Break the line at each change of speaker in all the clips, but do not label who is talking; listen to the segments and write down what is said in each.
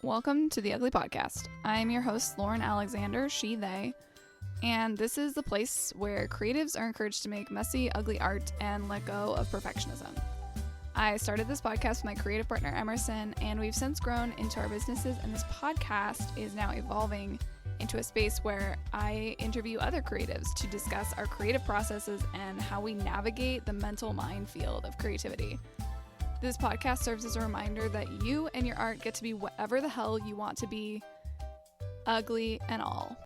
Welcome to the Ugly Podcast. I'm your host, Lauren Alexander, she, they, and this is the place where creatives are encouraged to make messy, ugly art and let go of perfectionism. I started this podcast with my creative partner, Emerson, and we've since grown into our businesses, and this podcast is now evolving into a space where I interview other creatives to discuss our creative processes and how we navigate the mental minefield of creativity. This podcast serves as a reminder that you and your art get to be whatever the hell you want to be, ugly and all.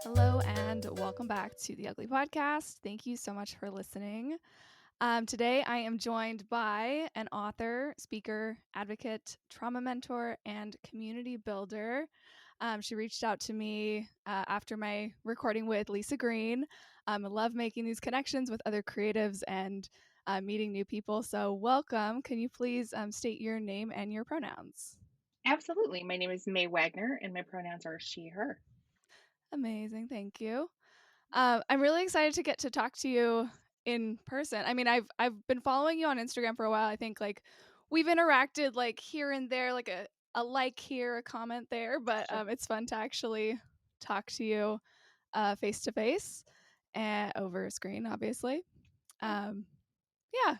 Hello and welcome back to the Ugly Podcast. Thank you so much for listening. Today I am joined by an author, speaker, advocate, trauma mentor, and community builder. She reached out to me after my recording with Lisa Green. I love making these connections with other creatives and meeting new people. So welcome. Can you please state your name and your pronouns?
Absolutely. My name is Mae Wagner, and my pronouns are she, her.
Amazing. Thank you. I'm really excited to get to talk to you in person. I mean, I've been following you on Instagram for a while. I think like we've interacted like here and there, like a like here, a comment there, but
Sure.
it's fun to actually talk to you face to face and over a screen, obviously.
Yeah.
Um, yeah.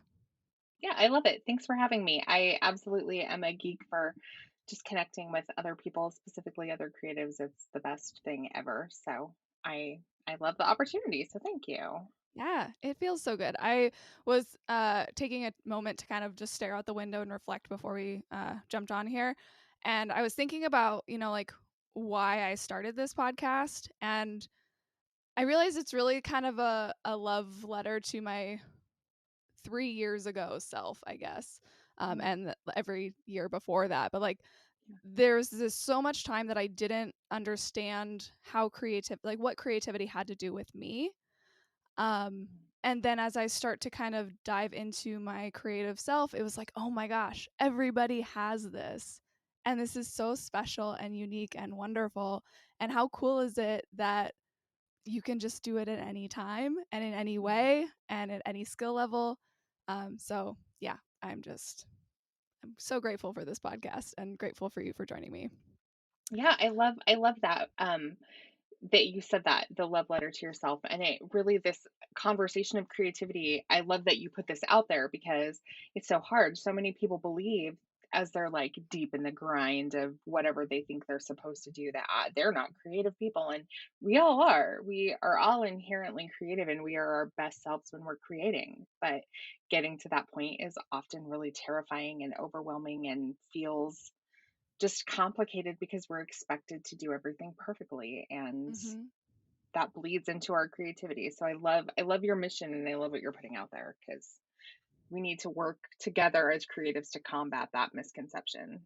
Yeah, I love it. Thanks for having me. I absolutely am a geek for just connecting with other people, specifically other creatives. It's the best thing ever. So I love the opportunity. So thank you.
Yeah, it feels so good. I was taking a moment to kind of just stare out the window and reflect before we jumped on here. And I was thinking about, like why I started this podcast. And I realized it's really kind of a love letter to my 3 years ago self, I guess.
Mm,
And every year before that. But like,
yeah.
there's this so much time that I didn't understand how what creativity had to do with me. Um,
Mm,
and then as I start to kind of dive into my creative self, it was like, oh my gosh, everybody has this. And this is so special and unique and wonderful. And how cool is it that you can just do it at any time and in any
mhm.
way and at any skill level? So yeah, I'm so grateful for this podcast and grateful for you for joining me.
Yeah, I love that. That you said that, the love letter to yourself. And it really, this conversation of creativity, I love that you put this out there because it's so hard. So many people believe as they're like deep in the grind of whatever they think they're supposed to do that they're not creative people. And we all are. We are all inherently creative and we are our best selves when we're creating. But getting to that point is often really terrifying and overwhelming and feels just complicated because we're expected to do everything perfectly, and
Mm-hmm.
that bleeds into our creativity. So I love your mission, and I love what you're putting out there because we need to work together as creatives to combat that misconception.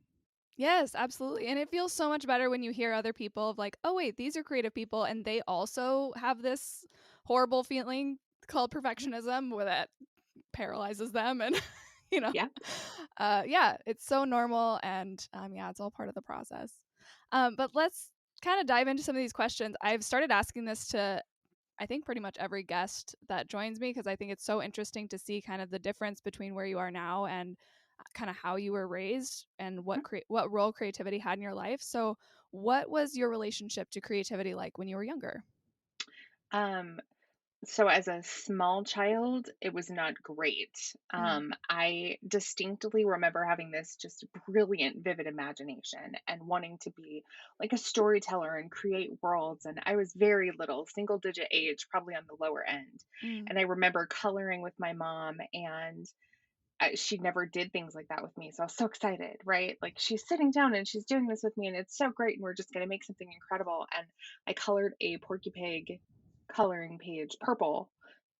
Yes, absolutely. And it feels so much better when you hear other people of like, oh, wait, these are creative people and they also have this horrible feeling called perfectionism where that paralyzes them. And, you know,
Yeah.
yeah, it's so normal. And yeah, it's all part of the process. But let's kind of dive into some of these questions. I've started asking this to, I think, pretty much every guest that joins me because I think it's so interesting to see kind of the difference between where you are now and kind of how you were raised and what role creativity had in your life. So, what was your relationship to creativity like when you were younger?
Um, so as a small child, it was not great.
Mm,
I distinctly remember having this just brilliant, vivid imagination and wanting to be like a storyteller and create worlds. And I was very little, single digit age, probably on the lower end.
mm,
And I remember coloring with my mom, and she never did things like that with me. So I was so excited, right? Like she's sitting down and she's doing this with me, and it's so great. And we're just going to make something incredible. And I colored a Porky Pig coloring page purple,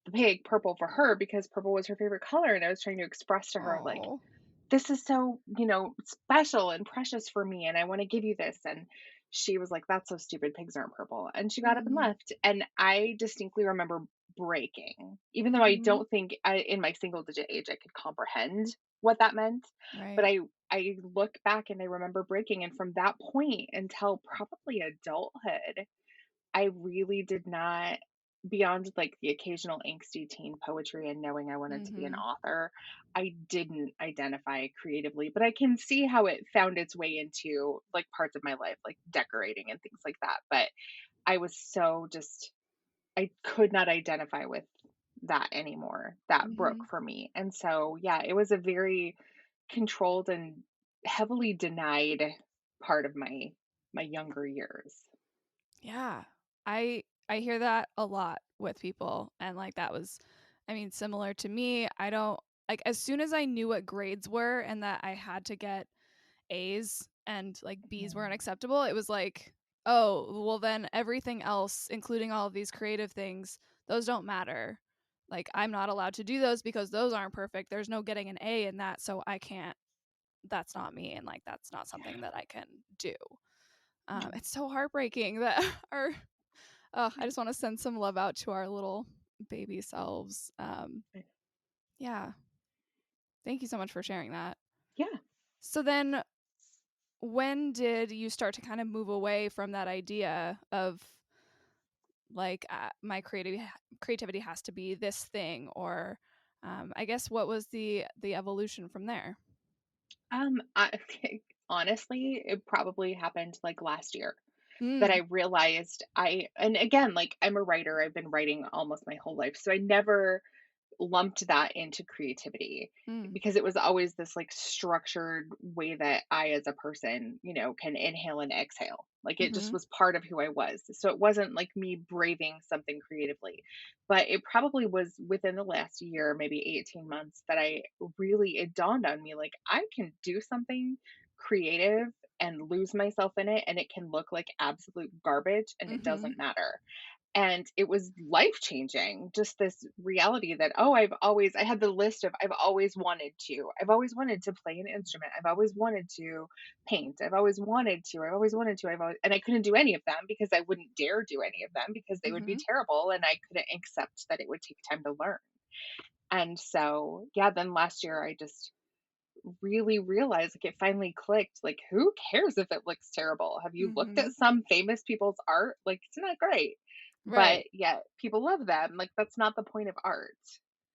the pig purple for her because purple was her favorite color. And I was trying to express to her, like,
oh,
this is so, special and precious for me. And I want to give you this. And she was like, that's so stupid. Pigs aren't purple. And she got up and
mm-hmm,
left. And I distinctly remember breaking, even though I
mm-hmm,
don't think in my single digit age I could comprehend what that meant. But
right,
I look back and I remember breaking. And from that point until probably adulthood, I really did not beyond like the occasional angsty teen poetry and knowing I wanted to be an
Mhm.
author, I didn't identify creatively, but I can see how it found its way into like parts of my life, like decorating and things like that. But I was so just, I could not identify with that anymore. That broke
Mhm.
for me. And so, yeah, it was a very controlled and heavily denied part of my younger years.
Yeah. I hear that a lot with people, and like that was, I mean, similar to me. I don't like, as soon as I knew what grades were and that I had to get A's and like B's weren't
Mhm.
acceptable, it was like, oh, well then everything else, including all of these creative things, those don't matter. Like I'm not allowed to do those because those aren't perfect. There's no getting an A in that, so I can't, that's not me, and like that's not something that I can do.
Yeah.
It's so heartbreaking that our I just want to send some love out to our little baby selves. Yeah, thank you so much for sharing that.
Yeah.
So then, when did you start to kind of move away from that idea of like my creativity has to be this thing, or I guess what was the evolution from there?
I honestly, it probably happened like last year that I
Mm,
realized and again, like I'm a writer, I've been writing almost my whole life. So I never lumped that into creativity
mm,
because it was always this like structured way that I as a person, can inhale and exhale. Like it just
mm-hmm,
was part of who I was. So it wasn't like me braving something creatively. But it probably was within the last year, maybe 18 months that it dawned on me like I can do something creative and lose myself in it and it can look like absolute garbage and it
mm-hmm,
doesn't matter. And it was life changing, just this reality that, oh, I had the list of, I've always wanted to play an instrument. I've always wanted to paint. I've always wanted to, and I couldn't do any of them because I wouldn't dare do any of them because they would be
mm-hmm,
terrible. And I couldn't accept that it would take time to learn. And so, yeah, then last year I just really realized like it finally clicked. Like, who cares if it looks terrible? Have you looked
mm-hmm.
at some famous people's art? Like, it's not great, but
Right.
yet people love them. Like, that's not the point of art.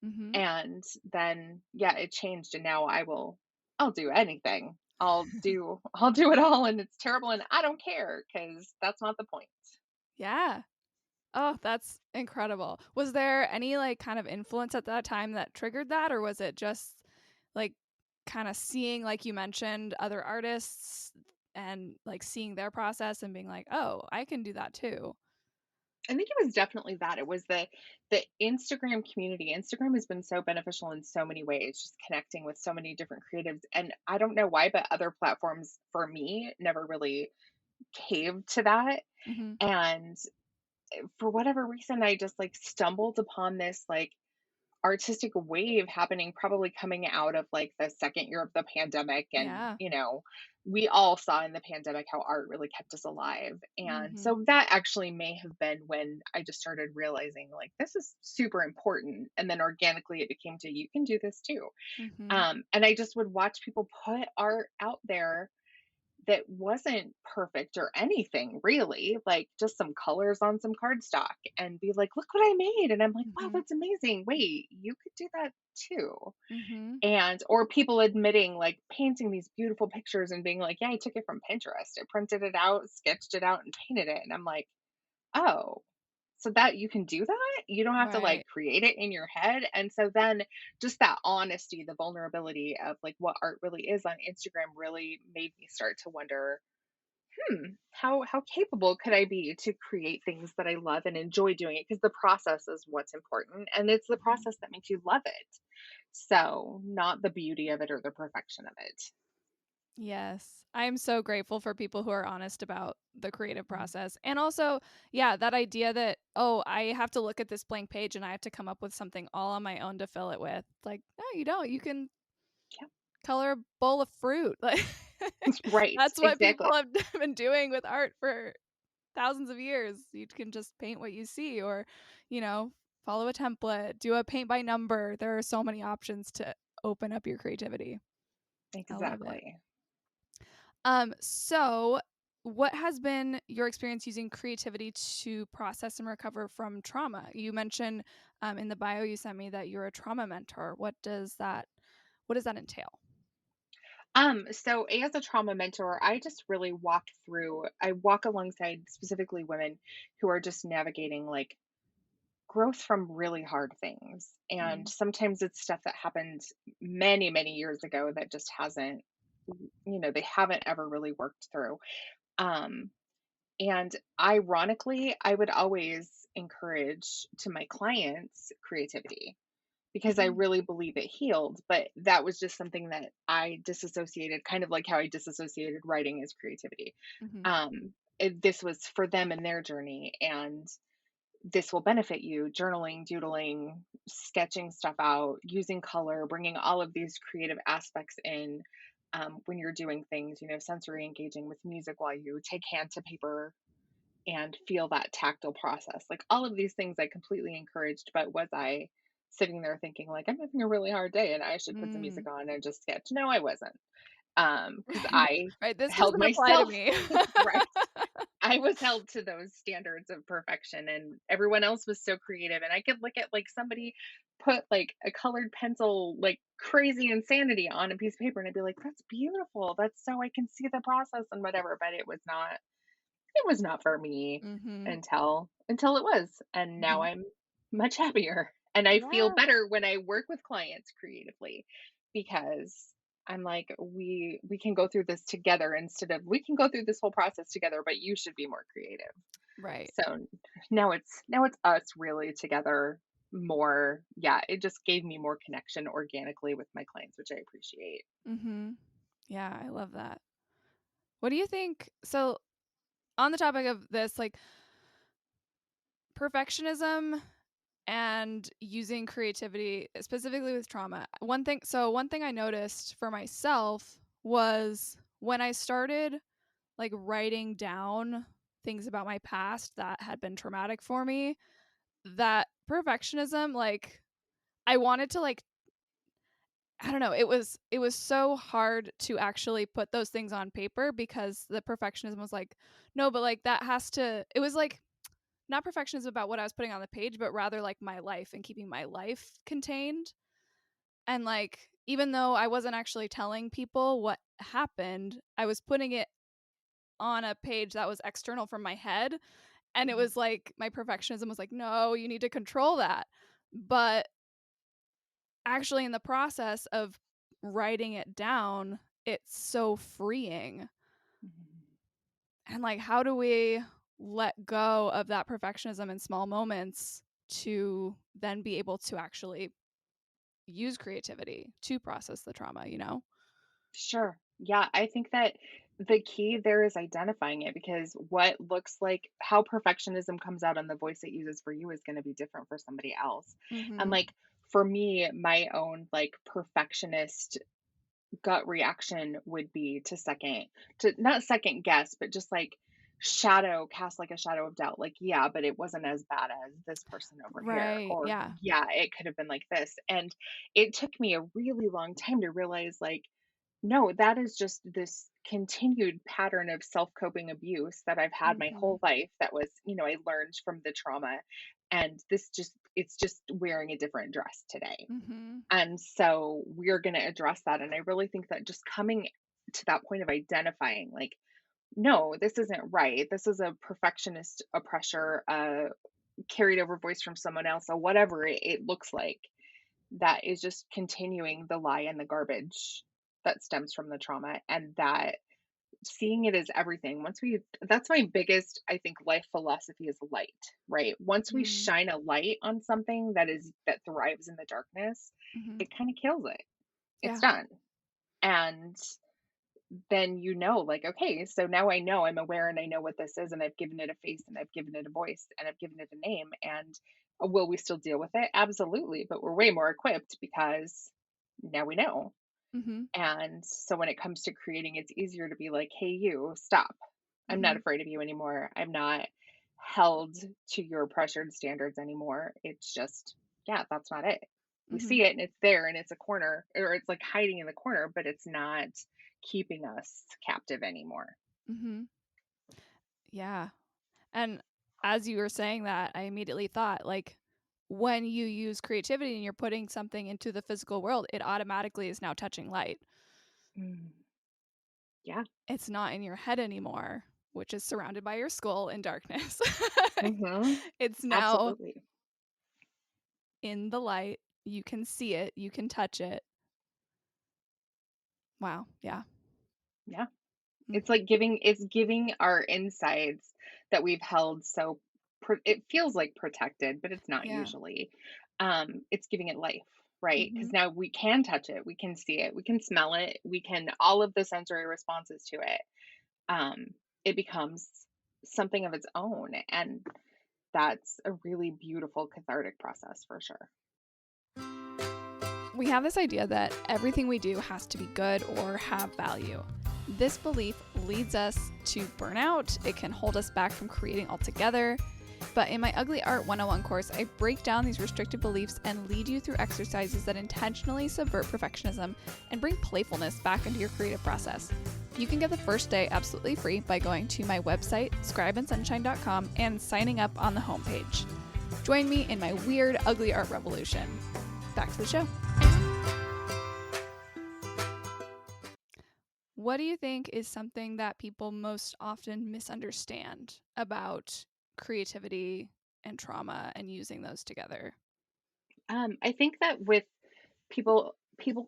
Mm-hmm.
And then, yeah, it changed. And now I'll do anything. I'll do it all. And it's terrible. And I don't care because that's not the point.
Yeah. Oh, that's incredible. Was there any like kind of influence at that time that triggered that, or was it just like kind of seeing, like you mentioned, other artists and like seeing their process and being like, oh, I can do that too?
I think it was definitely that. It was the Instagram community. Instagram has been so beneficial in so many ways, just connecting with so many different creatives. And I don't know why, but other platforms for me never really caved to that.
Mm-hmm.
And for whatever reason, I just like stumbled upon this like artistic wave happening, probably coming out of like the second year of the pandemic. And,
Yeah.
we all saw in the pandemic how art really kept us alive. And
Mm-hmm.
so that actually may have been when I just started realizing like this is super important. And then organically it became to you can do this too.
Mm-hmm.
And I just would watch people put art out there that wasn't perfect or anything really, like just some colors on some cardstock and be like, look what I made. And I'm like, wow,
Mm-hmm.
that's amazing. Wait, you could do that too.
Mm-hmm.
And or people admitting like painting these beautiful pictures and being like, yeah, I took it from Pinterest. I printed it out, sketched it out, and painted it. And I'm like, oh, so that you can do that? You don't have to like
Right.
create it in your head. And so then just that honesty, the vulnerability of like what art really is on Instagram really made me start to wonder, how capable could I be to create things that I love and enjoy doing it? Because the process is what's important. And it's the
Mm-hmm.
process that makes you love it. So not the beauty of it or the perfection of it.
Yes. I'm so grateful for people who are honest about the creative
Mhm.
process. And also, yeah, that idea that, oh, I have to look at this blank page and I have to come up with something all on my own to fill it with. Like, no, you don't. You can
Yeah.
color a bowl of fruit. Like,
Right.
that's what
Exactly.
people have been doing with art for thousands of years. You can just paint what you see, or, you know, follow a template, do a paint by number. There are so many options to open up your creativity. I love it.
Exactly.
So what has been your experience using creativity to process and recover from trauma? You mentioned in the bio you sent me that you're a trauma mentor. What does that entail?
So as a trauma mentor, I just really I walk alongside specifically women who are just navigating like growth from really hard things. And
Mm,
sometimes it's stuff that happened many, many years ago that just hasn't, they haven't ever really worked through. Um, and ironically, I would always encourage to my clients creativity because I
mhm,
really believe it healed. But that was just something that I disassociated, kind of like how I disassociated writing as creativity.
mhm.
This was for them in their journey. And this will benefit you journaling, doodling, sketching stuff out, using color, bringing all of these creative aspects in when you're doing things, sensory engaging with music while you take hand to paper and feel that tactile process. Like all of these things I completely encouraged, but was I sitting there thinking like I'm having a really hard day and I should put some music
Mm.
on and just sketch? No, I wasn't. Because
Right.
I
Right. This
held
doesn't apply to
myself
me.
right. I was held to those standards of perfection and everyone else was so creative and I could look at like somebody put like a colored pencil like crazy insanity on a piece of paper and I'd be like that's beautiful. That's so I can see the process and whatever, but it was not for me
Mhm.
until it was. And now
Mhm.
I'm much happier and I feel
Yeah.
better when I work with clients creatively because I'm like we can go through this together instead of we can go through this whole process together, but you should be more creative.
Right.
So now it's us really together more. Yeah, it just gave me more connection organically with my clients, which I appreciate.
Mhm. Yeah, I love that. What do you think? So, on the topic of this, like perfectionism and using creativity, specifically with trauma. One thing I noticed for myself was when I started like writing down things about my past that had been traumatic for me, that perfectionism, like I wanted to like I don't know, it was so hard to actually put those things on paper because the perfectionism was like, no, but like that has to it was like not perfectionism about what I was putting on the page, but rather like my life and keeping my life contained. And like even though I wasn't actually telling people what happened, I was putting it on a page that was external from my head. And it
Mhm.
was like my perfectionism was like, no, you need to control that. But actually, in the process of writing it down, it's so freeing.
Mhm.
And like, how do we let go of that perfectionism in small moments to then be able to actually use creativity to process the trauma, you know?
Sure. Yeah, I think that the key there is identifying it because what looks like how perfectionism comes out in the voice it uses for you is going to be different for somebody else. And
Mhm.
like for me, my own like perfectionist gut reaction would be to not second guess, but just like shadow cast like a shadow of doubt. Like, yeah, but it wasn't as bad as this person over here.
Right.
Or,
Yeah.
yeah, it could have been like this. And it took me a really long time to realize, like, no, that is just this continued pattern of self-coping abuse that I've had my
Mhm.
whole life that was, I learned from the trauma. And it's just wearing a different dress today.
Mhm.
And so we're going to address that. And I really think that just coming to that point of identifying, like, no, this isn't right. This is a perfectionist oppressor, carried over voice from someone else, or whatever it looks like, that is just continuing the lie and the garbage that stems from the trauma. And that seeing it as everything, that's my biggest, I think, life philosophy is light, right? Once we
Mhm.
shine a light on something that thrives in the darkness,
Mhm.
it kind of kills it. It's
Yeah.
done. And then like, okay, so now I know I'm aware and I know what this is, and I've given it a face and I've given it a voice and I've given it a name. And will we still deal with it? Absolutely. But we're way more equipped because now we know.
Mhm.
And so when it comes to creating, it's easier to be like, hey, you, stop. I'm not
Mhm.
afraid of you anymore. I'm not held to your pressured standards anymore. It's just, yeah, that's not it. We
Mhm.
see it and it's there and it's a corner or it's like hiding in the corner, but it's not keeping us captive anymore.
Mhm. Yeah. And as you were saying that, I immediately thought, like, when you use creativity and you're putting something into the physical world, it automatically is now touching light.
Mm. Yeah.
It's not in your head anymore, which is surrounded by your skull in darkness.
Hmm.
It's now
Absolutely.
in the light. You can see it, you can touch it. Wow. Yeah.
Yeah.
Mm.
It's giving our insides that we've held so it feels like protected, but it's not
Yeah.
usually. It's giving it life, right?
Hmm.
Because now we can touch it, we can see it, we can smell it, we can all of the sensory responses to it. Um, it becomes something of its own, and that's a really beautiful cathartic process for sure.
We have this idea that everything we do has to be good or have value. This belief leads us to burnout. It can hold us back from creating altogether. But in my Ugly Art 101 course, I break down these restricted beliefs and lead you through exercises that intentionally subvert perfectionism and bring playfulness back into your creative process. You can get the first day absolutely free by going to my website, scribeandsunshine.com, and signing up on the homepage. Join me in my weird, ugly art revolution. Back to the show. What do you think is something that people most often misunderstand about creativity and trauma and using those together?
I think that with people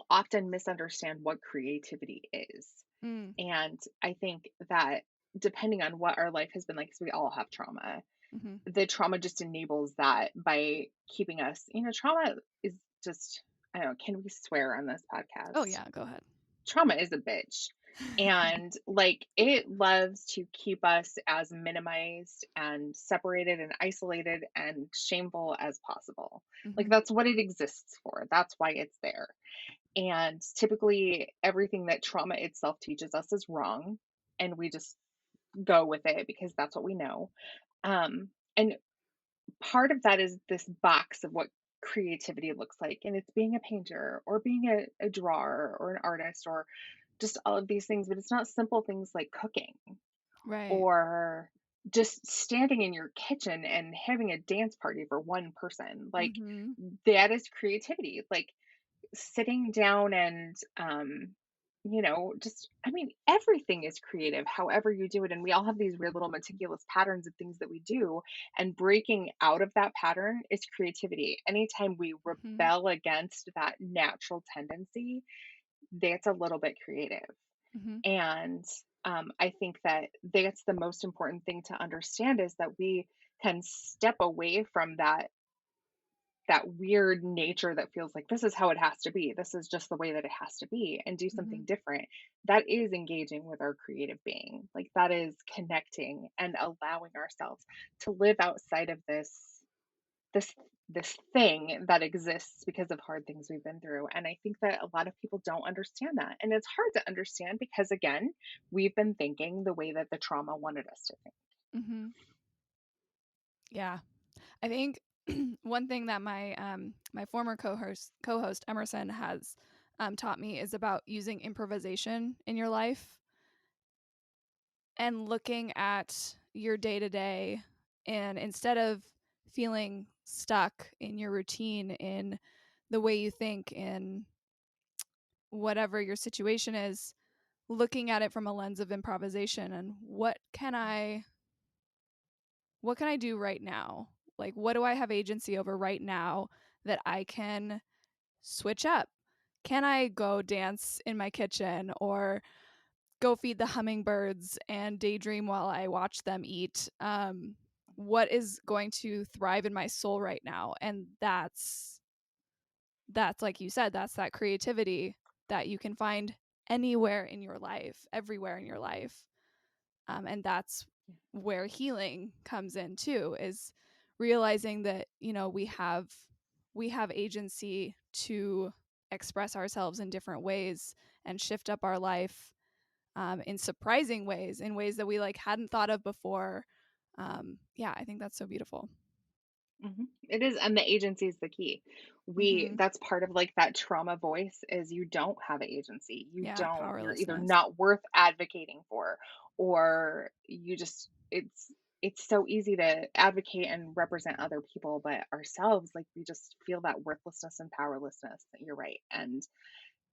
often misunderstand what creativity is.
Mm,
And I think that depending on what our life has been like, because we all have trauma,
hmm.
the trauma just enables that by keeping us, trauma is just, I don't know, can we swear on this
Oh,
podcast?
yeah, go ahead.
Trauma is a bitch. And like it loves to keep us as minimized and separated and isolated and shameful as possible. Like
Hmm.
that's what it exists for. That's why it's there. And typically, everything that trauma itself teaches us is wrong. And we just go with it because that's what we know. And part of that is this box of what creativity looks like. And it's being a painter or being a drawer or an artist or just all of these things. But it's not simple things like cooking
Right.
or just standing in your kitchen and having a dance party for one person. Like
Hmm.
that is creativity. Like sitting down and just I mean everything is creative however you do it, and we all have these weird little meticulous patterns of things that we do, and breaking out of that pattern is creativity. Anytime we
Hmm.
rebel against that natural tendency, that's a little bit creative.
Hmm.
And I think that that's the most important thing to understand, is that we can step away from that weird nature that feels like this is how it has to be. This is just the way that it has to be, and do
Hmm.
something different. That is engaging with our creative being. Like that is connecting and allowing ourselves to live outside of this this thing that exists because of hard things we've been through. And I think that a lot of people don't understand that. And it's hard to understand because again, we've been thinking the way that the trauma wanted us to think.
Hmm. Yeah. I think one thing that my former co-host Emerson has taught me is about using improvisation in your life and looking at your day to day, and instead of feeling stuck in your routine, in the way you think, in whatever your situation is, looking at it from a lens of improvisation and what can I do right now? Like, what do I have agency over right now that I can switch up? Can I go dance in my kitchen or go feed the hummingbirds and daydream while I watch them eat? What is going to thrive in my soul right now? And that's like you said, that's that creativity that you can find anywhere in your life, everywhere in your life. And that's where healing comes in too, is realizing that we have agency to express ourselves in different ways and shift up our life in surprising ways, in ways that we like hadn't thought of before. Yeah, I think that's so beautiful.
It is, and the agency is the key.
Hmm.
That's part of like that trauma voice, is you don't have agency.
Yeah,
You're either
powerlessness.
not worth advocating for, or you just it's it's so easy to advocate and represent other people, but ourselves, like, we just feel that worthlessness and powerlessness. You're right. And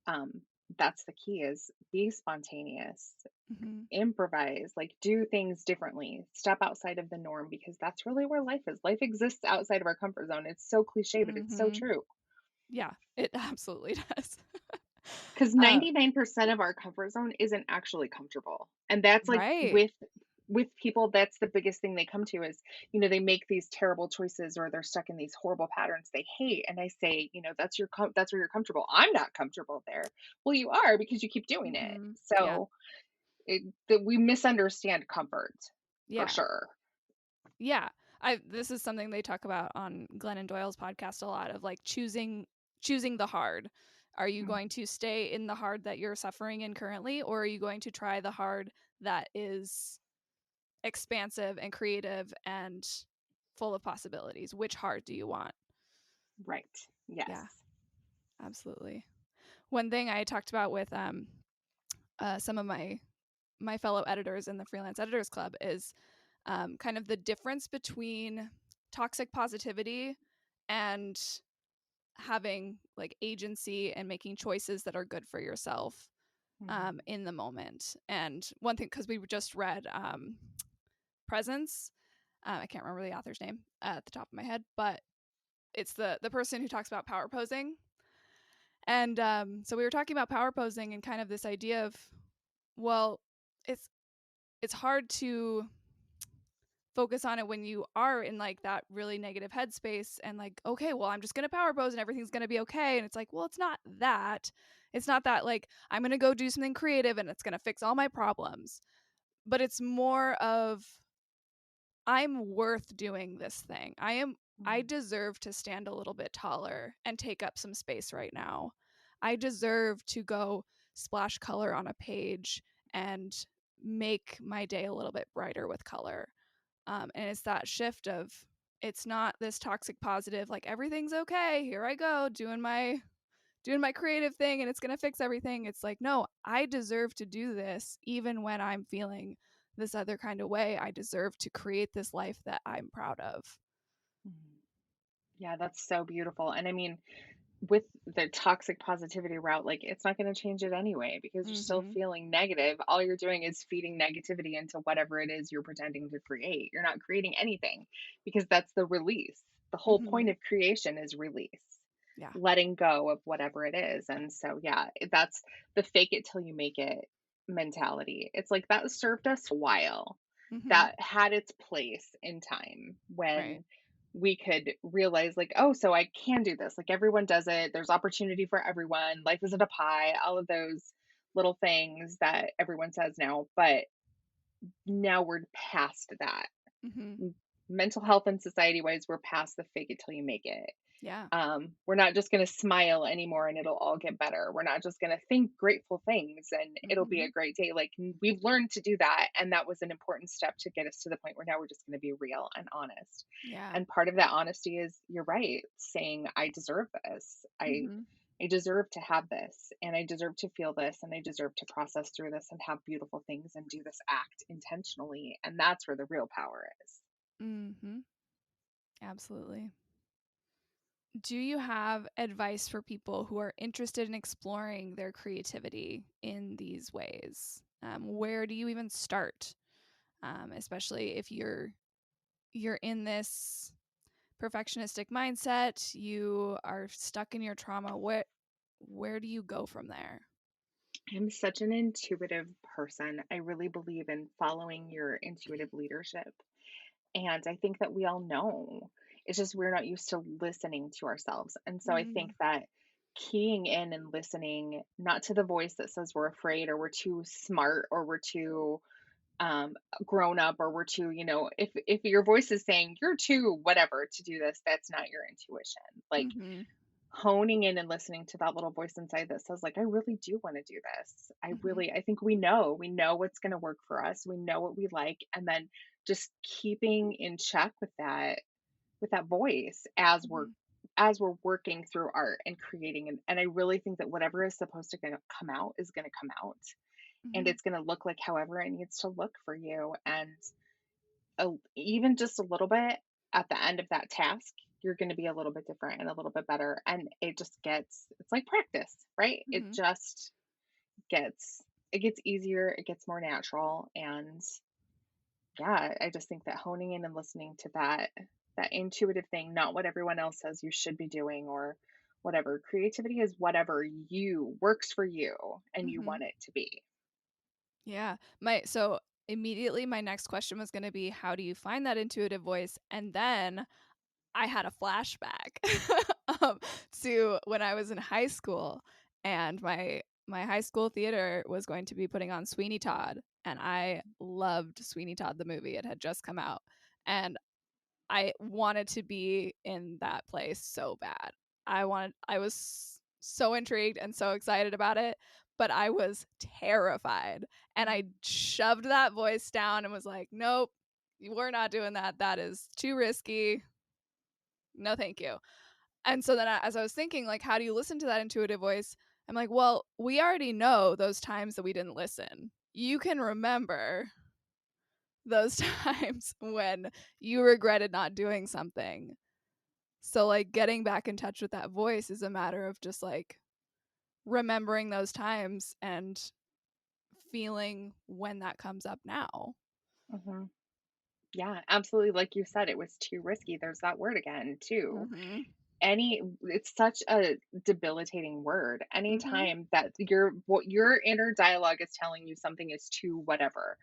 um that's the key, is be spontaneous,
Hmm.
improvise, like do things differently, step outside of the norm, because that's really where life is. Life exists outside of our comfort zone. It's so cliche, but it's so
Hmm.
true.
Yeah, it absolutely does.
Because
uh,
99% of our comfort zone isn't actually comfortable. And that's like
right.
with people, that's the biggest thing they come to is, they make these terrible choices, or they're stuck in these horrible patterns they hate. And I say, that's where you're comfortable. I'm not comfortable there. Well, you are, because you keep doing it.
Hmm. Yeah.
So that we misunderstand comfort for
Yeah.
sure.
Yeah. This is something they talk about on Glennon Doyle's podcast a lot, of like choosing the hard. Are you
Mm.
going to stay in the hard that you're suffering in currently, or are you going to try the hard that is expansive and creative and full of possibilities? Which hard do you want?
Right.
Yeah,
Yes.
absolutely. One thing I talked about with some of my fellow editors in the Freelance Editors Club is kind of the difference between toxic positivity and having like agency and making choices that are good for yourself
Mhm.
in the moment. And one thing, because we just read Presence, I can't remember the author's name at the top of my head, but it's the person who talks about power posing. And so we were talking about power posing and kind of this idea of, well, it's it's hard to focus on it when you are in like that really negative headspace and like, okay, well, I'm just going to power pose and everything's going to be okay. And it's like, well, it's not that like I'm going to go do something creative and it's going to fix all my problems, but it's more of, I'm worth doing this thing. I
Mhm.
deserve to stand a little bit taller and take up some space right now. I deserve to go splash color on a page and make my day a little bit brighter with color. And it's that shift of, it's not this toxic positive like everything's okay, here I go doing my creative thing and it's going to fix everything. It's like, no, I deserve to do this even when I'm feeling this other kind of way. I deserve to create this life that I'm proud of.
Mhm. Yeah, that's so beautiful. And I mean, with the toxic positivity route, like, it's not going to change it anyway, because you're still
Mhm.
feeling negative. All you're doing is feeding negativity into whatever it is you're pretending to create. You're not creating anything, because that's the release. The whole point
Mhm.
of creation is release,
Yeah.
letting go of whatever it is. And so, yeah, that's the fake it till you make it mentality. It's like that served us a while.
Mhm.
That had its place in time
Right.
when we could realize, like, oh, so I can do this. Like, everyone does it. There's opportunity for everyone. Life isn't a pie. All of those little things that everyone says now. But now we're past that.
Mhm.
Mental health and society wise, we're past the fake it till you make it.
Yeah.
We're not just going to smile anymore and it'll all get better. We're not just going to think grateful things and it'll be a
Mhm.
great day. Like, we've learned to do that. And that was an important step to get us to the point where now we're just going to be real and honest.
Yeah.
And part of that honesty is, you're right, saying, I deserve this.
Mhm.
I deserve to have this, and I deserve to feel this, and I deserve to process through this and have beautiful things and do this act intentionally. And that's where the real power is.
Mhm. Absolutely. Do you have advice for people who are interested in exploring their creativity in these ways? Where do you even start? Especially if you're in this perfectionistic mindset, you are stuck in your trauma. Where do you go from there?
I'm such an intuitive person. I really believe in following your intuitive leadership. And I think that we all know. It's just we're not used to listening to ourselves. And so I think
Mm,
that keying in and listening, not to the voice that says we're afraid, or we're too smart, or we're too um, grown up, or we're too, if your voice is saying you're too whatever to do this, that's not your intuition. Like,
mm-hmm,
honing in and listening to that little voice inside that says, like, I really do want to do this.
mm-hmm,
I think we know what's going to work for us. We know what we like. And then just keeping in check with that voice
mm-hmm,
as we're working through art and creating. And I really think that whatever is supposed to come out is going to come out, and
mm-hmm,
it's going to look like however it needs to look for you. And even just a little bit at the end of that task, you're going to be a little bit different and a little bit better. And it just gets, it's like practice, right? It
Mhm.
just gets, it gets easier, it gets more natural. And yeah, I just think that honing in and listening to that intuitive thing, not what everyone else says you should be doing or whatever. Creativity is whatever you works for you and you
Mhm.
want it to be.
Yeah. So immediately my next question was going to be how do you find that intuitive voice? And then I had a flashback um, to when I was in high school, and my high school theater was going to be putting on Sweeney Todd, and I loved Sweeney Todd the movie. It had just come out, and I wanted to be in that place so bad. I was so intrigued and so excited about it, but I was terrified. And I
Mhm.
shoved that voice down and was like, "Nope, we're not doing that. That is too risky. No, thank you." And so then as I was thinking like how do you listen to that intuitive voice? I'm like, "Well, we already know those times that we didn't listen. You can remember those times when you regretted not doing something." So, like, getting back in touch with that voice is a matter of just, like, remembering those times and feeling when that comes up now.
Mhm. Yeah, absolutely. Like you said, it was too risky. There's that word again, too.
Mhm.
It's such a debilitating word.
Mhm.
Anytime that what your inner dialogue is telling you something is too whatever,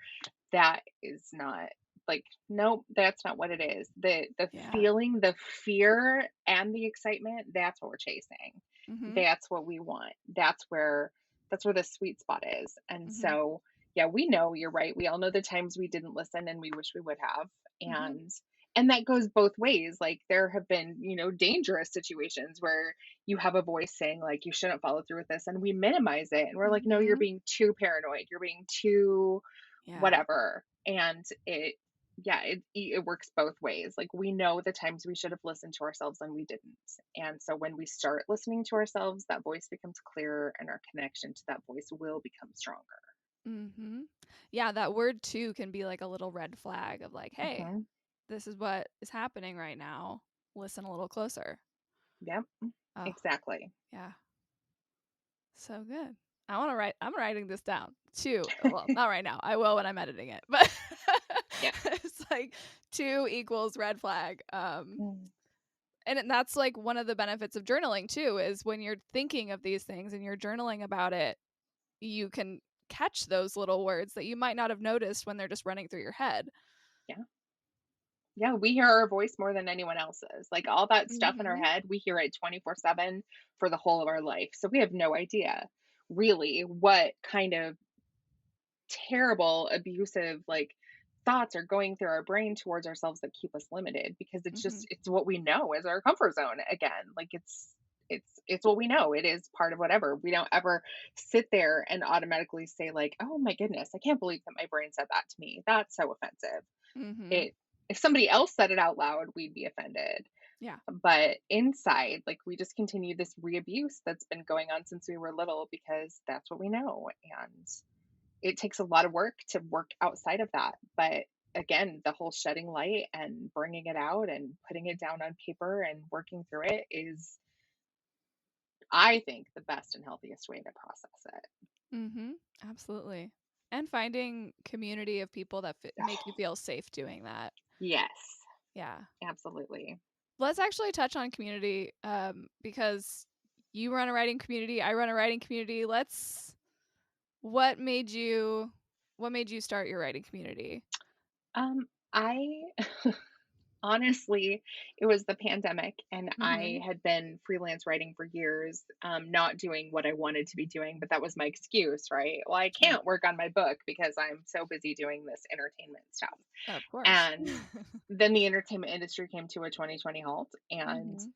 that is not like, nope, that's not what it is. The
Yeah.
feeling, the fear and the excitement, that's what we're chasing.
Mhm.
That's what we want. That's where the sweet spot is. And
Mhm.
so, yeah, we know you're right. We all know the times we didn't listen and we wish we would have.
Mhm.
And that goes both ways. Like there have been, dangerous situations where you have a voice saying like you shouldn't follow through with this and we minimize it and we're like, no, you're
Mhm.
being too paranoid. You're being too
Yeah.
whatever. And it works both ways. Like we know the times we should have listened to ourselves and we didn't. And so when we start listening to ourselves, that voice becomes clearer and our connection to that voice will become stronger.
Mhm. Yeah, that word too can be like a little red flag of like, "Hey,
Hmm.
this is what is happening right now. Listen a little closer."
Yep,
Oh,
exactly.
yeah. So good. I'm writing this down too. Well, not right now. I will when I'm editing it. But
Yeah.
it's like 2 equals red flag.
Mm.
And that's like one of the benefits of journaling too is when you're thinking of these things and you're journaling about it, you can catch those little words that you might not have noticed when they're just running through your head.
Yeah. Yeah, we hear our voice more than anyone else's. Like all that stuff in our
Mhm.
head, we hear it 24/7 for the whole of our life. So we have no idea really what kind of terrible, abusive, like, thoughts are going through our brain towards ourselves that keep us limited because
Mhm.
it's what we know as our comfort zone again. Like, it's what we know. It is part of whatever. We don't ever sit there and automatically say, like, "Oh my goodness, I can't believe that my brain said that to me. That's so offensive."
Mhm.
It If somebody else said it out loud, we'd be offended.
Yeah.
But inside, like, we just continue this re-abuse that's been going on since we were little because that's what we know, and it takes a lot of work to work outside of that. But again, the whole shedding light and bringing it out and putting it down on paper and working through it is, I think, the best and healthiest way to process it.
Mhm. Absolutely. And finding community of people that make you feel safe doing that.
Yes,
Yeah.
absolutely.
Let's actually touch on community because you run a writing community, I run a writing community. What made you what made you start your writing community?
I honestly, it was the pandemic, and I
Mhm.
had been freelance writing for years, not doing what I wanted to be doing, but that was my excuse, right? Well, I
Right.
can't work on my book because I'm so busy doing this entertainment stuff.
Of course.
And then the entertainment industry came to a 2020 halt, and
Mhm.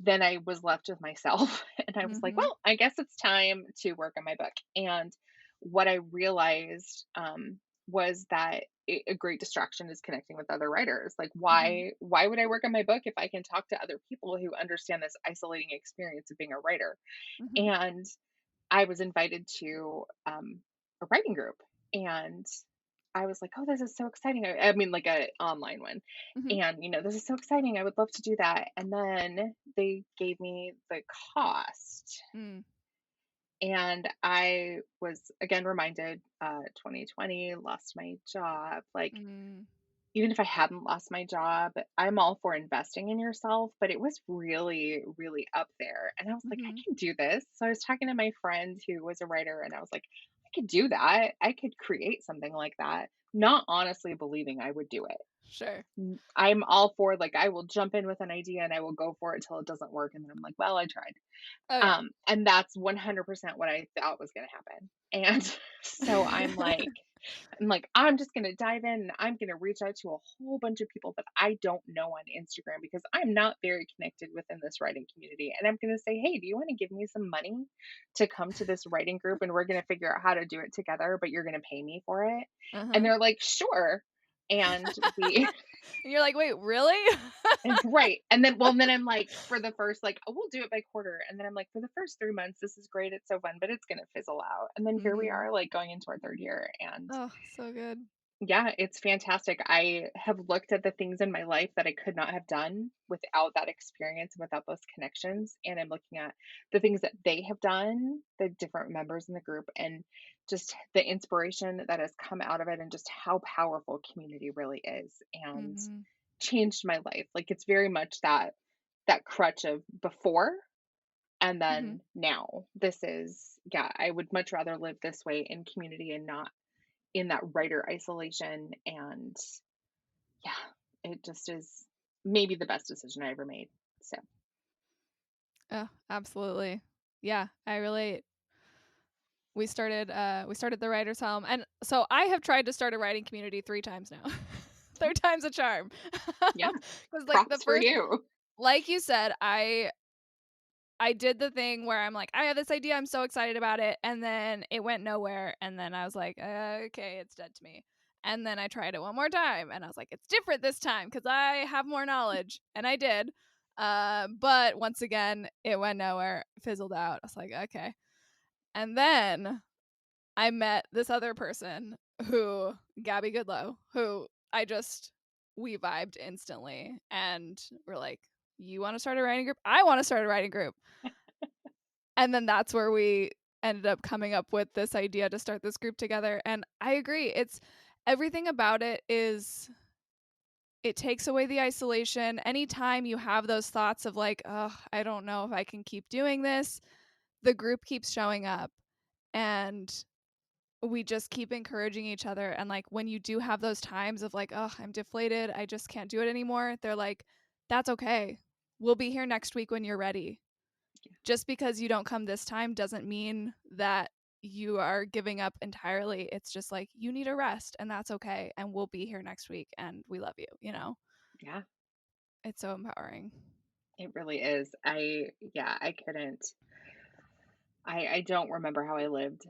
then I was left with myself, and I was like,
Mhm.
well, I guess it's time to work on my book. And what I realized was that a great distraction is connecting with other writers. Like,
Mhm.
why would I work on my book if I can talk to other people who understand this isolating experience of being a writer?
Mhm.
And I was invited to a writing group, and I was like, "Oh, this is so exciting." I mean, like a online one.
Mhm.
And, this is so exciting. I would love to do that. And then they gave me the cost.
Mm.
And I was again reminded, 2020, lost my job. Like,
Mm.
even if I hadn't lost my job, I'm all for investing in yourself, but it was really, really up there. And I was like, I
Mhm.
can do this. So I was talking to my friend who was a writer, and I was like, I could do that. I could create something like that, not honestly believing I would do it.
Sure.
I'm all for, like, I will jump in with an idea and I will go for it till it doesn't work. And then I'm like, well, I tried.
Oh, yeah.
And that's 100% what I thought was going to happen. And so I'm like, I'm just going to dive in and I'm going to reach out to a whole bunch of people that I don't know on Instagram because I'm not very connected within this writing community. And I'm going to say, hey, do you want to give me some money to come to this writing group? And we're going to figure out how to do it together, but you're going to pay me for it. And
Uh-huh.
they're like, sure. And we
And you're like, "Wait, really?"
right. And then I'm like, for the first, like, oh, we'll do it by quarter. And then I'm like, for the first 3 months, this is great. It's so fun, but it's gonna fizzle out. And then here we
Mhm.
are, like going into our third year. And
Oh, so good.
yeah, it's fantastic. I have looked at the things in my life that I could not have done without that experience and without those connections. And I'm looking at the things that they have done, the different members in the group, and just the inspiration that has come out of it, and just how powerful community really is. And
Mhm.
changed my life. Like, it's very much that crutch of before and
Mhm.
then now. This is, yeah, I would much rather live this way in community and not in that writer isolation. And yeah, it just is maybe the best decision I ever made. So,
Oh, absolutely. Yeah, I relate. We started the Writers Home, and so I have tried to start a writing community 3 times now. Third time's a charm.
yeah,
Cuz like the
props for
first,
you.
like you said, I did the thing where I'm like, I have this idea, I'm so excited about it, and then it went nowhere, and then I was like, okay, it's dead to me. And then I tried it one more time, and I was like, it's different this time because I have more knowledge, and I did. But once again, it went nowhere, fizzled out. I was like, okay. And then I met this other person who, Gabby Goodlow, who we vibed instantly, and we're like, you want to start a writing group? I want to start a writing group. And then that's where we ended up coming up with this idea to start this group together. And I agree. It's everything about it is it takes away the isolation. Anytime you have those thoughts of like, oh, I don't know if I can keep doing this, the group keeps showing up and we just keep encouraging each other. And like when you do have those times of like, oh, I'm deflated, I just can't do it anymore, they're like, that's okay. We'll be here next week when you're ready. Just because you don't come this time doesn't mean that you are giving up entirely. It's just like you need a rest and that's okay. And we'll be here next week and we love you, you know?
Yeah,
It's so empowering.
it really is. Yeah, I couldn't. I don't remember how I lived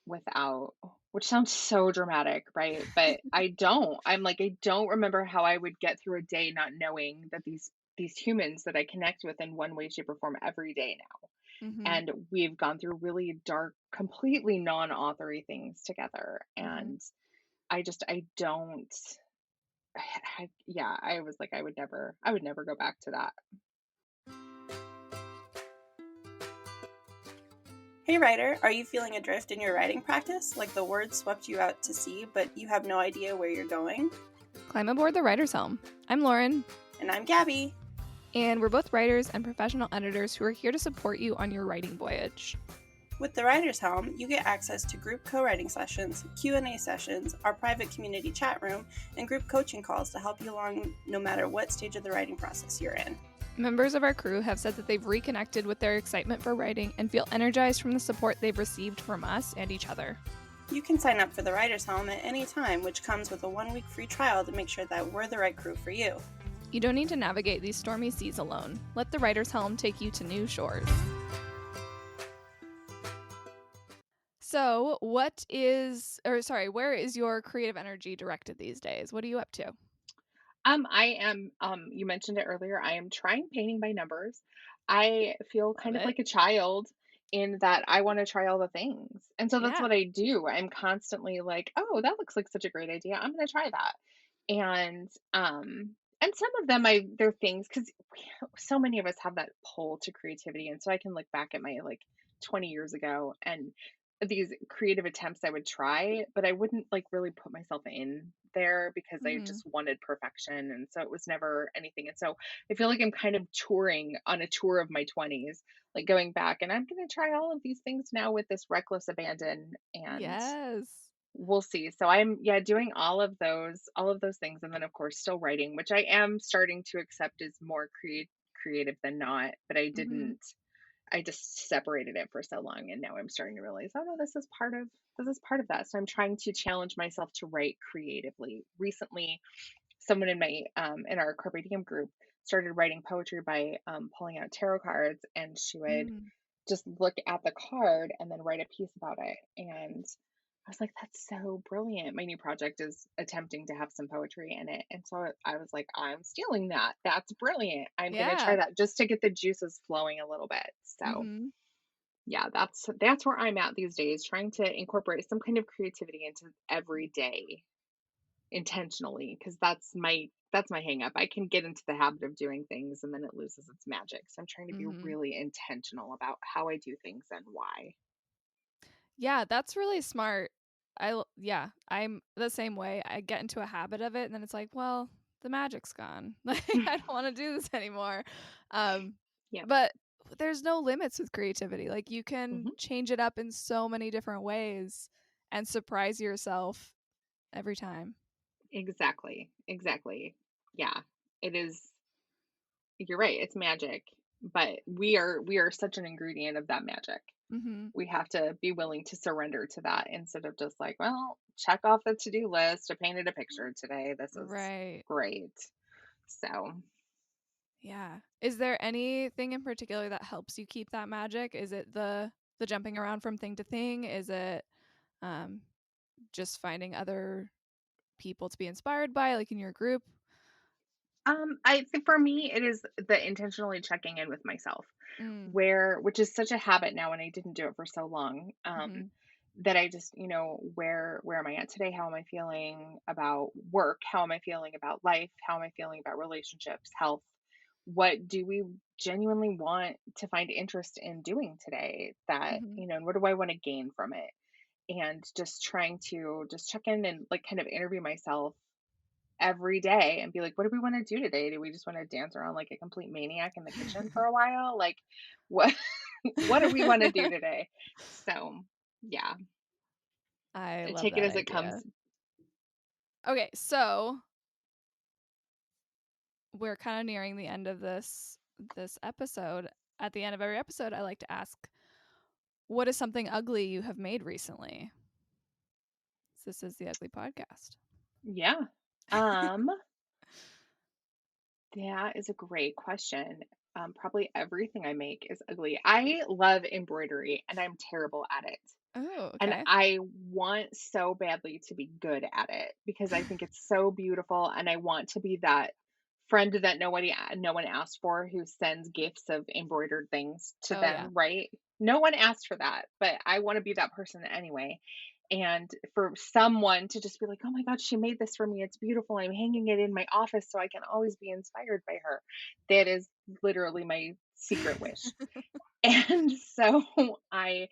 without, which sounds so dramatic, right? But I don't. I'm like, I don't remember how I would get through a day not knowing that these humans that I connect with in one way, shape, or form every day now.
Mm-hmm.
And we've gone through really dark, completely non-authory things together.
Mm-hmm.
And I don't yeah, I was like, I would never go back to that.
Hey writer, are you feeling adrift in your writing practice? Like the words swept you out to sea, but you have no idea where you're going?
Climb aboard the Writer's Helm. I'm Lauren.
And I'm Gabby.
And we're both writers and professional editors who are here to support you on your writing voyage.
With the Writer's Helm, you get access to group co-writing sessions, Q&A sessions, our private community chat room, and group coaching calls to help you along no matter what stage of the writing process you're in.
Members of our crew have said that they've reconnected with their excitement for writing and feel energized from the support they've received from us and each other.
You can sign up for the Writer's Helm at any time, which comes with a 1-week free trial to make sure that we're the right crew for you.
You don't need to navigate these stormy seas alone. Let the Writer's Helm take you to new shores. So, where is your creative energy directed these days? What are you up to?
I am, you mentioned it earlier, I am trying painting by numbers. I feel
Love
kind of
it.
like a child in that I want to try all the things. And so that's
Yeah.
what I do. I'm constantly like, "Oh, that looks like such a great idea. I'm going to try that." And some of them they're things cuz so many of us have that pull to creativity, and so I can look back at my like 20 years ago and these creative attempts I would try, but I wouldn't like really put myself in there because I
Mhm.
just wanted perfection, and so it was never anything. And so I feel like I'm kind of touring on a tour of my 20s, like going back, and I'm going to try all of these things now with this reckless abandon, and
Yes.
we'll see. So I'm, yeah, doing all of those things, and then of course still writing, which I am starting to accept is more creative than not, but
Mhm.
I just separated it for so long, and now I'm starting to realize, oh no, this is part of that. So I'm trying to challenge myself to write creatively. Recently, someone in our carpe diem group started writing poetry by pulling out tarot cards, and she would
Mm.
just look at the card and then write a piece about it. And I was like, that's so brilliant. My new project is attempting to have some poetry in it. And so I was like, I'm stealing that. That's brilliant. I'm going to try
Yeah.
that just to get the juices flowing a little bit. So,
Mhm.
yeah, that's where I'm at these days, trying to incorporate some kind of creativity into every day intentionally, because that's my hang up. I can get into the habit of doing things and then it loses its magic. So I'm trying to be
Mhm.
really intentional about how I do things and why.
Yeah, that's really smart. Yeah, I'm the same way. I get into a habit of it and then it's like, well, the magic's gone. Like I don't want to do this anymore. Um
Yep.
but there's no limits with creativity. Like you can
Hmm.
change it up in so many different ways and surprise yourself every time.
Exactly. Exactly. Yeah. It is, you're right. It's magic, but we are such an ingredient of that magic.
Mhm.
We have to be willing to surrender to that instead of just like, well, check off the to-do list. I painted a picture today. This is
Right.
great. So,
Yeah. Is there anything in particular that helps you keep that magic? Is it the jumping around from thing to thing? Is it um just finding other people to be inspired by, like in your group?
I think for me, it is the intentionally checking in with myself,
Mm.
which is such a habit now, and I didn't do it for so long.
Mhm.
That I just, where am I at today? How am I feeling about work? How am I feeling about life? How am I feeling about relationships, health? What do we genuinely want to find interest in doing today?
Mhm.
And what do I want to gain from it? And just trying to just check in and like kind of interview myself every day and be like, what do we want to do today? Do we just want to dance around like a complete maniac in the kitchen for a while? Like, what what do we want to do today? So, yeah,
I love
take it
that
as it comes.
idea. Okay, so we're kind of nearing the end of this episode. At the end of every episode, I like to ask, what is something ugly you have made recently? This is the Ugly Podcast.
Yeah. Um, that is a great question. Probably everything I make is ugly. I love embroidery and I'm terrible at it.
Oh,
And
okay.
I want so badly to be good at it because I think it's so beautiful, and I want to be that friend that no one asked for, who sends gifts of embroidered things to
Oh yeah.
them, right? No one asked for that, but I want to be that person anyway. And for someone to just be like, "Oh my god, she made this for me. It's beautiful. I'm hanging it in my office so I can always be inspired by her." That is literally my secret wish. And so I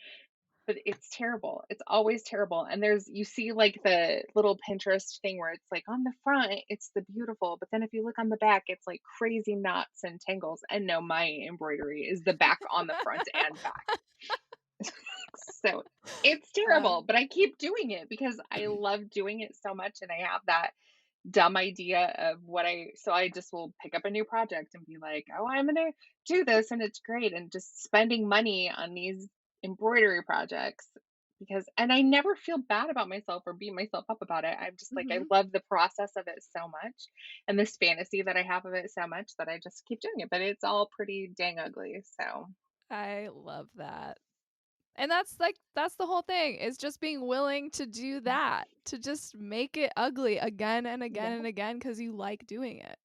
but it's terrible. It's always terrible. And you see like the little Pinterest thing where it's like on the front, it's the beautiful, but then if you look on the back, it's like crazy knots and tangles. And no, my embroidery is the back on the front and back. So it's
Uh,
terrible, but I keep doing it because I love doing it so much. And I have that dumb idea of so I just will pick up a new project and be like, "Oh, I'm gonna do this and it's great," and just spending money on these embroidery projects and I never feel bad about myself or beat myself up about it. I'm just like, I
mhm.
love the process of it so much and this fantasy that I have of it so much that I just keep doing it, but it's all pretty dang ugly. So,
I love that. And that's the whole thing, is just being willing to do that, to just make it ugly again and again
yeah.
and again because you like doing it.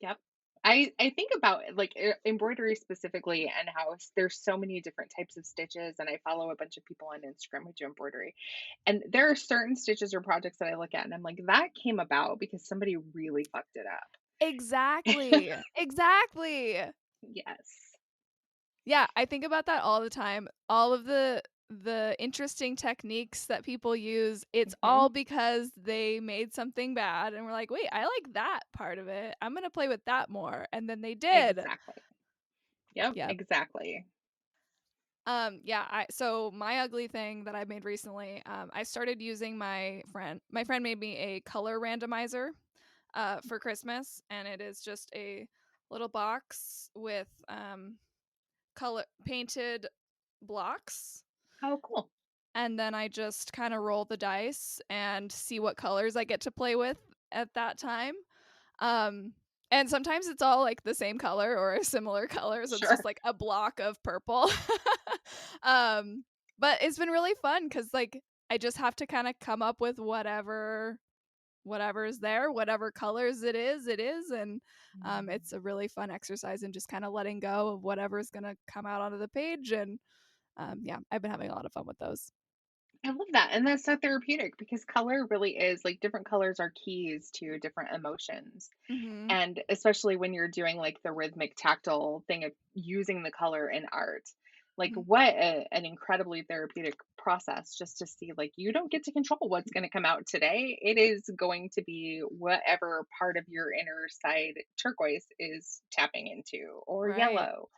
Yep. I think about like embroidery specifically and how there's so many different types of stitches, and I follow a bunch of people on Instagram who do embroidery. And there are certain stitches or projects that I look at and I'm like, that came about because somebody really fucked it up.
Exactly. Exactly.
Yes.
Yeah, I think about that all the time. All of the interesting techniques that people use, it's
Hmm.
all because they made something bad and we're like, "Wait, I like that part of it. I'm going to play with that more." And then they did.
Exactly. Yep,
Yep.
exactly.
Yeah, so my ugly thing that I made recently, I started using my friend made me a color randomizer for Christmas, and it is just a little box with color painted blocks,
Oh, cool.
and then I just kind of roll the dice and see what colors I get to play with at that time. Um, and sometimes it's all like the same color or a similar color, so it's just
Sure.
like a block of purple. um, but it's been really fun because like I just have to kind of come up with whatever is there, whatever colors it is, and it's a really fun exercise in just kind of letting go of whatever's gonna come out onto the page, and yeah, I've been having a lot of fun with those.
I love that. And that's so therapeutic because color really is like different colors are keys to different emotions.
Mm-hmm.
And especially when you're doing like the rhythmic tactile thing of using the color in art, like an incredibly therapeutic process just to see like you don't get to control what's going to come out today. It is going to be whatever part of your inner side turquoise is tapping into or
Right.
yellow.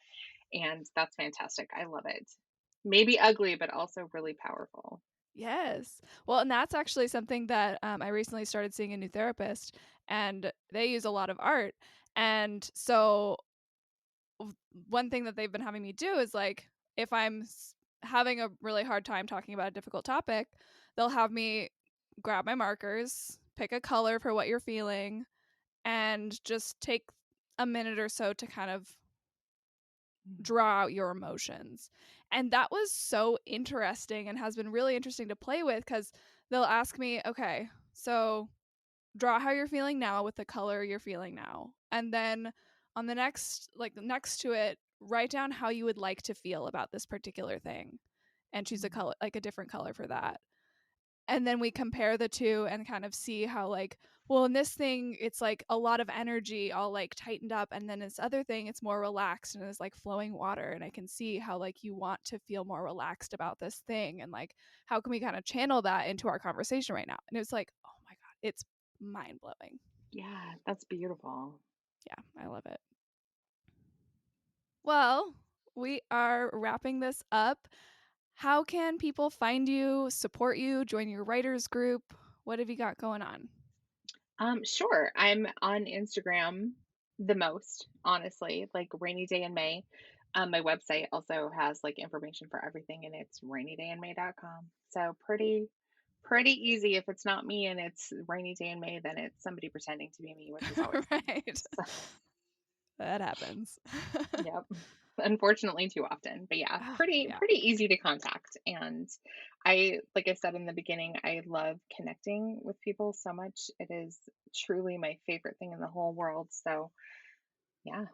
And that's fantastic. I love it. Maybe ugly, but also really powerful.
Yes. Well, and that's actually something that I recently started seeing a new therapist, and they use a lot of art. And so, one thing that they've been having me do is like, if I'm having a really hard time talking about a difficult topic, they'll have me grab my markers, pick a color for what you're feeling, and just take a minute or so to kind of draw out your emotions. And that was so interesting and has been really interesting to play with because they'll ask me, okay, so draw how you're feeling now with the color you're feeling now. And then on the next to it, write down how you would like to feel about this particular thing and choose a color, like a different color for that. And then we compare the two and kind of see how like, well, in this thing it's like a lot of energy all like tightened up, and then this other thing it's more relaxed and it's like flowing water, and I can see how like you want to feel more relaxed about this thing, and like how can we kind of channel that into our conversation right now. And it was like, oh my god, it's mind-blowing.
Yeah, that's beautiful.
Yeah, I love it. Well, we are wrapping this up. How can people find you, support you, join your writers group? What have you got going on?
Sure. I'm on Instagram the most, honestly, like rainy day in May. My website also has like information for everything and it's rainydayinmay.com. So pretty easy. If it's not me and it's rainy day in May, then it's somebody pretending to be me, which is always fun.
Right.
So,
That happens.
yep. Unfortunately too often. But yeah,
Ah,
pretty
yeah.
pretty easy to contact. And like I said in the beginning, I love connecting with people so much. It is truly my favorite thing in the whole world. So yeah,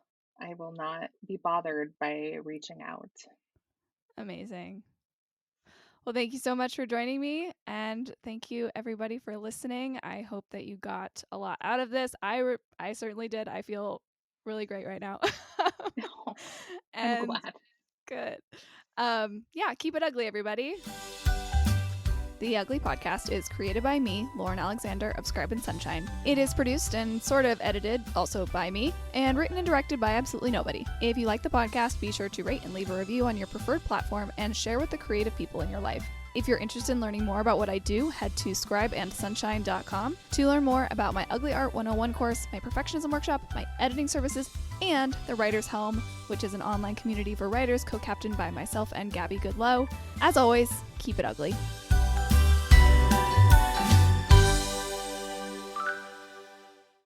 I will not be bothered by reaching out.
Amazing. Well, thank you so much for joining me. And thank you, everybody, for listening. I hope that you got a lot out of this. I certainly did. I feel really great right now.
I'm
And
glad.
good. Yeah, keep it ugly, everybody. The Ugly Podcast is created by me, Lauren Alexander of Scribe and Sunshine. It is produced and sort of edited also by me, and written and directed by absolutely nobody. If you like the podcast, be sure to rate and leave a review on your preferred platform and share with the creative people in your life. If you're interested in learning more about what I do, head to scribeandsunshine.com to learn more about my Ugly Art 101 course, my perfectionism workshop, my editing services, and the Writer's Helm, which is an online community for writers co-captained by myself and Gabby Goodlow. As always, keep it ugly.